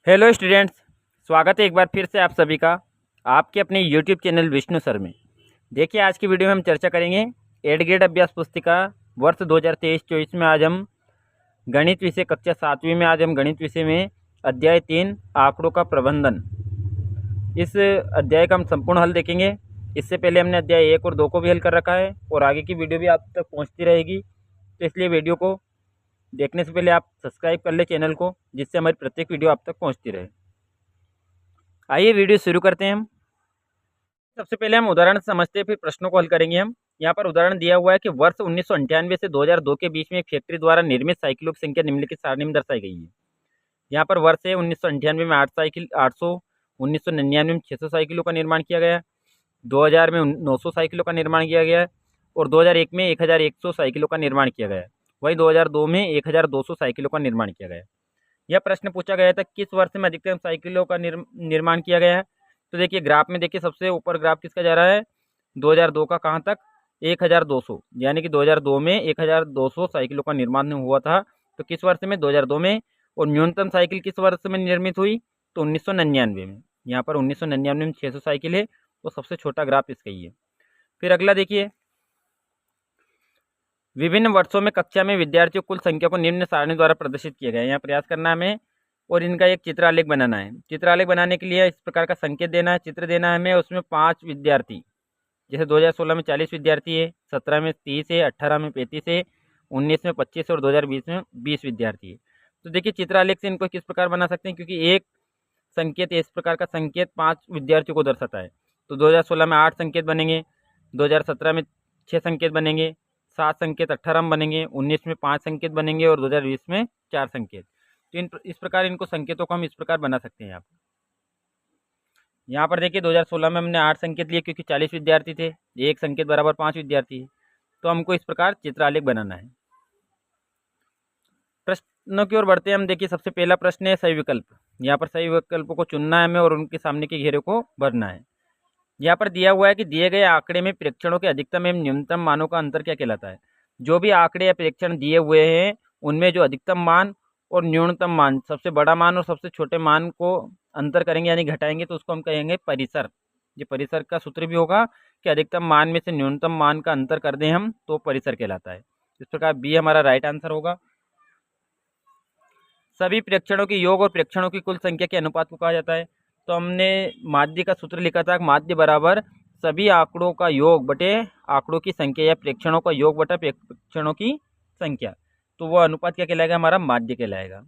Hello students, स्वागत है एक बार फिर से आप सभी का आपके अपने यूट्यूब चैनल विष्णु सर में। देखिए, आज की वीडियो में हम चर्चा करेंगे 8 ग्रेड अभ्यास पुस्तिका वर्ष 2023-24 में। आज हम गणित विषय कक्षा 7वीं में आज हम गणित विषय में अध्याय 3 आंकड़ों का प्रबंधन, इस अध्याय का हम संपूर्ण हल देखेंगे। इससे पहले हमने अध्याय 1 और 2 को भी हल कर रखा है और आगे की वीडियो भी आप तक पहुँचती रहेगी, तो इसलिए वीडियो को देखने से पहले आप सब्सक्राइब कर ले चैनल को, जिससे हमारी प्रत्येक वीडियो आप तक पहुंचती रहे। आइए वीडियो शुरू करते हैं हम। सबसे पहले हम उदाहरण समझते हैं, फिर प्रश्नों को हल करेंगे हम। यहाँ पर उदाहरण दिया हुआ है कि वर्ष 1998 से 2002 के बीच में एक फैक्ट्री द्वारा निर्मित साइकिलों की संख्या निम्नलिखित सारणी में दर्शाई गई है। यहाँ पर वर्ष है 1998 में 800, 1999 में 600 साइकिलों का निर्माण किया गया, 2000 में 900 साइकिलों का निर्माण किया गया और 2001 में 1100 साइकिलों का निर्माण किया गया। वहीं 2002 में 1200 साइकिलों का निर्माण किया गया। यह प्रश्न पूछा गया था किस वर्ष में अधिकतम साइकिलों का निर्माण किया गया है। तो देखिए, ग्राफ में देखिए सबसे ऊपर ग्राफ किसका जा रहा है, 2002 का, कहाँ तक, 1200, यानी कि 2002 में 1200 साइकिलों का निर्माण हुआ था। तो किस वर्ष में, 2002 में। और न्यूनतम साइकिल किस वर्ष में निर्मित हुई, तो 1999 में। यहाँ पर 1999 में 600 साइकिल है, तो सबसे छोटा ग्राफ इसका ही है। फिर अगला देखिए, विभिन्न वर्षों में कक्षा में विद्यार्थियों कुल संख्या को निम्न सारणी द्वारा प्रदर्शित किया गया है। यहाँ प्रयास करना है हमें और इनका एक चित्रालेख बनाना है। चित्रालेख बनाने के लिए इस प्रकार का संकेत देना है, चित्र देना है हमें। उसमें 5 विद्यार्थी, जैसे 2016 में 40 विद्यार्थी है, 17 में 30 है, 18 में 35 है, 19 में 25 है और 2020 में 20 विद्यार्थी है। तो देखिए, चित्रालेख से इनको किस प्रकार बना सकते हैं, क्योंकि एक संकेत, इस प्रकार का संकेत 5 विद्यार्थियों को दर्शाता है। तो 2016 में 8 संकेत बनेंगे, 2017 में 6 संकेत बनेंगे, 7 संकेत 18 में बनेंगे, 19 में 5 संकेत बनेंगे और 2020 में 4 संकेत। तो इस प्रकार इनको संकेतों को हम इस प्रकार बना सकते हैं। यहाँ पर देखिए, 2016 में हमने 8 संकेत लिए क्योंकि 40 विद्यार्थी थे, एक संकेत बराबर 5 विद्यार्थी है। तो हमको इस प्रकार चित्रालेख बनाना है। प्रश्नों की ओर बढ़ते हैं हम। देखिए, सबसे पहला प्रश्न है सही विकल्प। यहाँ पर सही विकल्पों को चुनना है हमें और उनके सामने के घेरे को भरना है। यहाँ पर दिया हुआ है कि दिए गए आंकड़े में प्रेक्षणों के अधिकतम एवं न्यूनतम मानों का अंतर क्या कहलाता है। जो भी आंकड़े या प्रेक्षण दिए हुए हैं, उनमें जो अधिकतम मान और न्यूनतम मान, सबसे बड़ा मान और सबसे छोटे मान को अंतर करेंगे यानी घटाएंगे, तो उसको हम कहेंगे परिसर। ये परिसर का सूत्र भी होगा कि अधिकतम मान में से न्यूनतम मान का अंतर कर दें हम, तो परिसर कहलाता है। इस प्रकार बी हमारा राइट आंसर होगा। सभी प्रेक्षणों के योग और प्रेक्षणों की कुल संख्या के अनुपात को कहा जाता है। तो हमने माध्य का सूत्र लिखा था, माध्य बराबर सभी आंकड़ों का योग बटे आंकड़ों की संख्या, या प्रेक्षणों का योग बटा प्रेक्षणों की संख्या। तो वो अनुपात क्या कहलाएगा, हमारा माध्य कहलाएगा।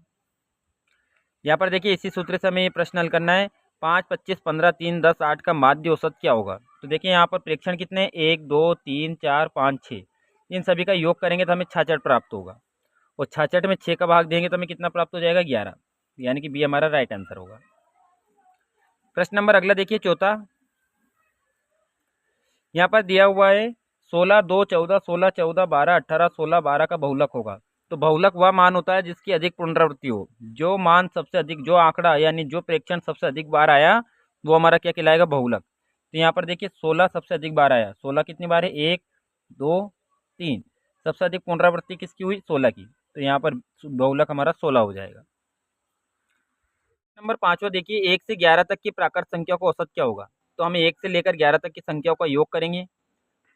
यहाँ पर देखिए, इसी सूत्र से हमें ये प्रश्न हल करना है। 5, 25, 15, 3, 10, 8 का माध्य औसत क्या होगा। तो देखिए, यहाँ पर प्रेक्षण कितने, 1, 2, 3, 4, 5, 6, इन सभी का योग करेंगे तो हमें 66 प्राप्त होगा। और 66 में 6 का भाग देंगे तो हमें कितना प्राप्त हो जाएगा, 11, यानी कि बी हमारा राइट आंसर होगा। प्रश्न नंबर अगला देखिए, चौथा। यहाँ पर दिया हुआ है 16, 2, 14, 16, 14, 12, 18, 16, 12 का बहुलक होगा। तो बहुलक वह मान होता है जिसकी अधिक पुनरावृत्ति हो। जो मान सबसे अधिक, जो आंकड़ा यानी जो प्रेक्षण सबसे अधिक बार आया, वो हमारा क्या कहलाएगा, बहुलक। तो यहाँ पर देखिए, 16 सबसे अधिक बार आया। 16 कितनी बार है, 1, 2, 3। सबसे अधिक पुनरावृत्ति किसकी हुई, 16 की। तो यहाँ पर बहुलक हमारा 16 हो जाएगा। नंबर 5वां देखिए, 1 से 11 तक की प्राकृत संख्या को औसत क्या होगा। तो हम 1 से लेकर 11 तक की संख्याओं का योग करेंगे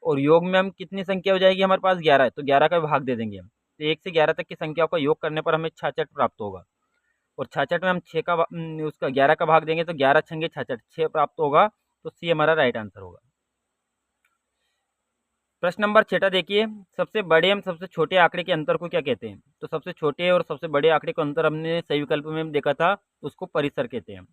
और योग में हम कितनी संख्या हो जाएगी, हमारे पास 11 है, तो 11 का भाग दे देंगे हम। तो 1 से 11 तक की संख्याओं का योग करने पर हमें 66 प्राप्त होगा। और 66 में हम 6 का उसका 11 का भाग देंगे तो 11 छंगे 66, 6 प्राप्त होगा। तो सी हमारा राइट आंसर होगा। प्रश्न नंबर 6 देखिए, सबसे बड़े एवं सबसे छोटे आंकड़े के अंतर को क्या कहते हैं। तो सबसे छोटे और सबसे बड़े आंकड़े का अंतर हमने सही विकल्प में देखा था, उसको परिसर कहते हैं।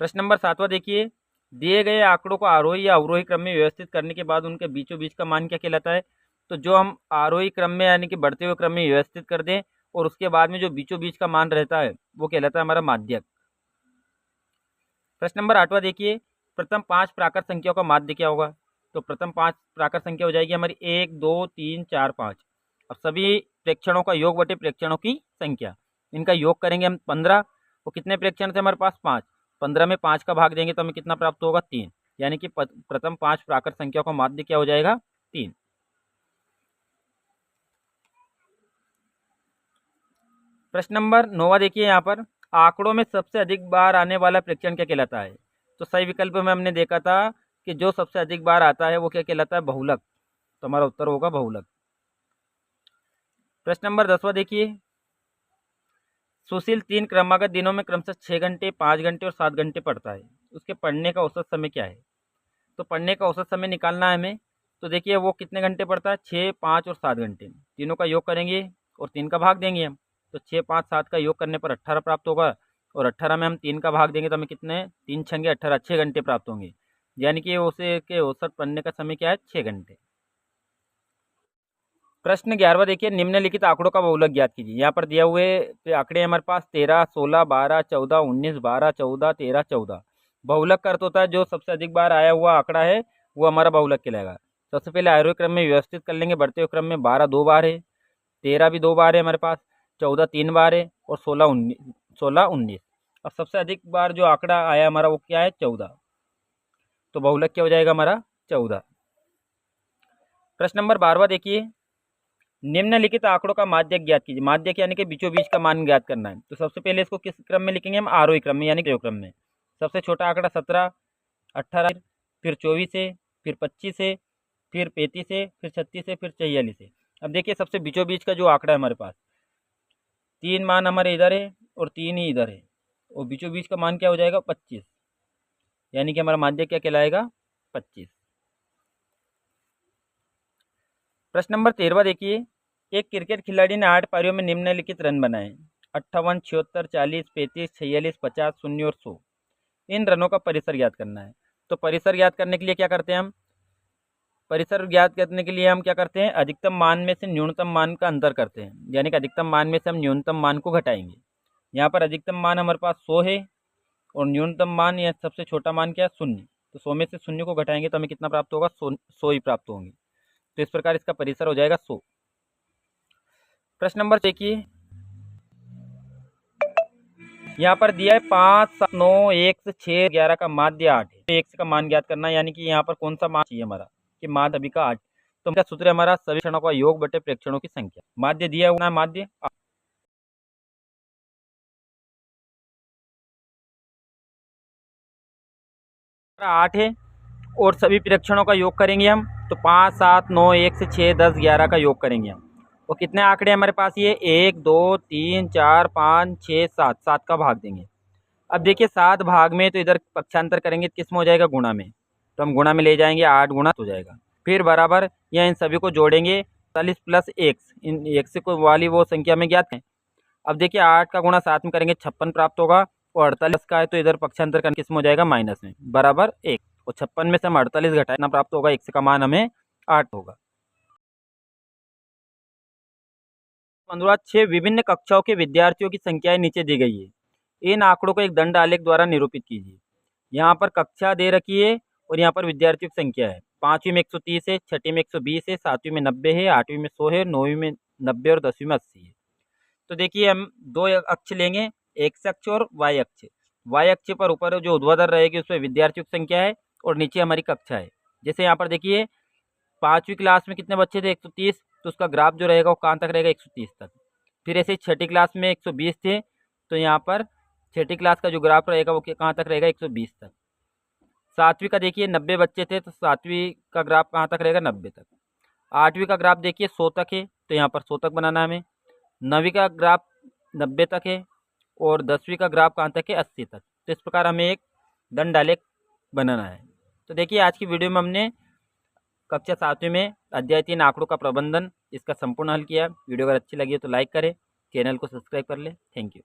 प्रश्न नंबर 7वां देखिए, दिए गए आंकड़ों को आरोही या अवरोही क्रम में व्यवस्थित करने के बाद उनके बीचों बीच का मान क्या कहलाता है। तो जो हम आरोही क्रम में यानी कि बढ़ते हुए क्रम में व्यवस्थित कर दें और उसके बाद में जो बीचों बीच का मान रहता है, वो कहलाता है हमारा माध्यक। प्रश्न नंबर 8वां देखिए, प्रथम 5 प्राकृत संख्याओं का माध्य क्या होगा। तो प्रथम 5 प्राकृत संख्या हो जाएगी हमारी 1, 2, 3, 4, 5। अब सभी प्रेक्षणों का योग बटे प्रेक्षणों की संख्या, इनका योग करेंगे हम 15। वो कितने प्रेक्षण थे हमारे पास, 5। 15 में 5 का भाग देंगे तो हमें कितना प्राप्त होगा, 3, यानी कि प्रथम 5 प्राकृत संख्याओं का माध्य क्या हो जाएगा, 3। प्रश्न नंबर 9 देखिए यहाँ पर, आंकड़ों में सबसे अधिक बार आने वाला प्रेक्षण क्या कहलाता है? तो सही विकल्प में हमने देखा था कि जो सबसे अधिक बार आता है वो क्या कहलाता है? बहुलक। तो हमारा उत्तर होगा बहुलक। प्रश्न नंबर 10वां देखिए, सुशील 3 क्रमागत दिनों में क्रमशः 6 घंटे, 5 घंटे और 7 घंटे पढ़ता है। उसके पढ़ने का औसत समय क्या है? तो पढ़ने का औसत समय निकालना है हमें। तो देखिए वो कितने घंटे पढ़ता है? 6, 5 और 7 घंटे। तीनों का योग करेंगे और 3 का भाग देंगे हम। तो 6, 5, 7 का योग करने पर 18 प्राप्त होगा और 18 में हम 3 का भाग देंगे तो हमें कितने, 3 छंगे 18, 6 घंटे प्राप्त होंगे। यानी कि उसे के औसत पढ़ने का समय क्या है? 6 घंटे। प्रश्न 11वां देखिए, निम्नलिखित आंकड़ों का बहुलक ज्ञात कीजिए। यहाँ पर दिया हुए आंकड़े हमारे पास 13, 16, 12, 14, 19, 12, 14, 13, 14। बहुलक का अर्थ होता है जो सबसे अधिक बार आया हुआ आंकड़ा है वो हमारा बहुलक कहलाएगा। सबसे पहले आरोही क्रम में व्यवस्थित कर लेंगे। बढ़ते हुए क्रम में 12 2 बार है, 13 भी 2 बार है हमारे पास, 14 3 बार है और 16 19। अब सबसे अधिक बार जो आंकड़ा आया हमारा वो क्या है? 14। तो बहुलक क्या हो जाएगा हमारा? 14। प्रश्न नंबर 12वां देखिए, निम्नलिखित आंकड़ों का माध्यक ज्ञात कीजिए। माध्यक यानी कि बीचों बीच का मान ज्ञात करना है। तो सबसे पहले इसको किस क्रम में लिखेंगे हम? आरोही क्रम में यानी कि क्रम में। सबसे छोटा आंकड़ा 17, 18, फिर 24 है, फिर 25 है, फिर 35 है, फिर 36 है, फिर 44 है। अब देखिए सबसे बीचों बीच का जो आंकड़ा है हमारे पास, 3 मान हमारे इधर है और 3 ही इधर है और बीचों बीच का मान क्या हो जाएगा? 25। यानी कि हमारा माध्यक क्या कहलाएगा? 25। प्रश्न नंबर 13वां देखिए, एक क्रिकेट खिलाड़ी ने 8 पारियों में निम्नलिखित रन बनाए: 58, 76, 40, 35, 46, 50, 0 और 100। इन रनों का परिसर ज्ञात करना है। तो परिसर ज्ञात करने के लिए क्या करते हैं हम? परिसर ज्ञात करने के लिए हम क्या करते हैं? अधिकतम मान में से न्यूनतम मान का अंतर करते हैं। यानी कि अधिकतम मान में से हम न्यूनतम मान को घटाएंगे। यहाँ पर अधिकतम मान हमारे पास 100 है और न्यूनतम मान या सबसे छोटा मान क्या है? 0। तो 100 में से 0 को घटाएंगे तो हमें कितना प्राप्त होगा? 100 ही प्राप्त होंगे। तो इस प्रकार इसका परिसर हो जाएगा 100। प्रश्न नंबर देखिए, यहाँ पर दिया है 5, 7, 9, 1 से 6, 11 का माध्य 8 है। तो 1 का मान ज्ञात करना है। यानी कि यहाँ पर कौन सा मान चाहिए हमारा? कि माध्य अभी का 8। तो क्या सूत्र है हमारा? सभी क्षणों का योग बटे प्रेक्षणों की संख्या। माध्य दिया हुआ है, माध्य 8 है और सभी प्रेक्षणों का योग करेंगे हम। तो 5, 7, 9, 1 से 6, 10, 11 का योग करेंगे हम। और कितने आंकड़े हमारे पास? ये 1, 2, 3, 4, 5, 6, 7। 7 का भाग देंगे। अब देखिए 7 भाग में तो इधर पक्षांतर करेंगे किस में हो जाएगा? गुणा में। तो हम गुणा में ले जाएंगे, 8 गुणा हो जाएगा। फिर बराबर या इन सभी को जोड़ेंगे, 40 प्लस x, इन x को वाली वो संख्या में ज्ञात है। अब देखिए 8 का गुणा 7 में करेंगे 56 प्राप्त होगा और 48 का है तो इधर पक्षांतर करके किस में हो जाएगा? माइनस में, बराबर 1। और 56 में से हम 48 घटाए ना प्राप्त होगा, x का मान हमें 8 होगा। 15 विभिन्न कक्षाओं के विद्यार्थियों की संख्याएं नीचे दी गई है। इन आंकड़ों को एक दंड आलेख द्वारा निरूपित कीजिए। यहाँ पर कक्षा दे रखी है और यहाँ पर विद्यार्थियों की संख्या है। 5वीं में 130 है, 6ठी में 120 है, 7वीं में 90 है, 8वीं में 100 है, 9वीं में 90 और 10वीं में 80 है। तो देखिए हम दो अक्ष लेंगे, एक्स अक्ष और वाई अक्ष। वाई अक्ष पर ऊपर जो ऊर्ध्वाधर रहेगी उस पर विद्यार्थियों की संख्या है और नीचे हमारी कक्षा है। जैसे यहाँ पर देखिए 5वीं क्लास में कितने बच्चे थे? 130। तो उसका ग्राफ जो रहेगा वो कहाँ तक रहेगा? 130 तक। फिर ऐसे 6ठी क्लास में 120 थे तो यहाँ पर 6ठी क्लास का जो ग्राफ रहेगा वो कहाँ तक रहेगा? 120 तक। 7वीं का देखिए 90 बच्चे थे तो 7वीं का ग्राफ कहाँ तक रहेगा? 90 तक। 8वीं का ग्राफ देखिए 100 तक है तो यहाँ पर 100 तक बनाना है हमें। 9वीं का ग्राफ 90 तक है और 10वीं का ग्राफ कहाँ तक है? 80 तक। तो इस प्रकार हमें एक दंड आलेख बनाना है। तो देखिए आज की वीडियो में हमने कक्षा 7वीं में अध्याय 3 आंकड़ों का प्रबंधन इसका संपूर्ण हल किया। वीडियो अगर अच्छी लगी हो तो लाइक करें, चैनल को सब्सक्राइब कर लें। Thank you.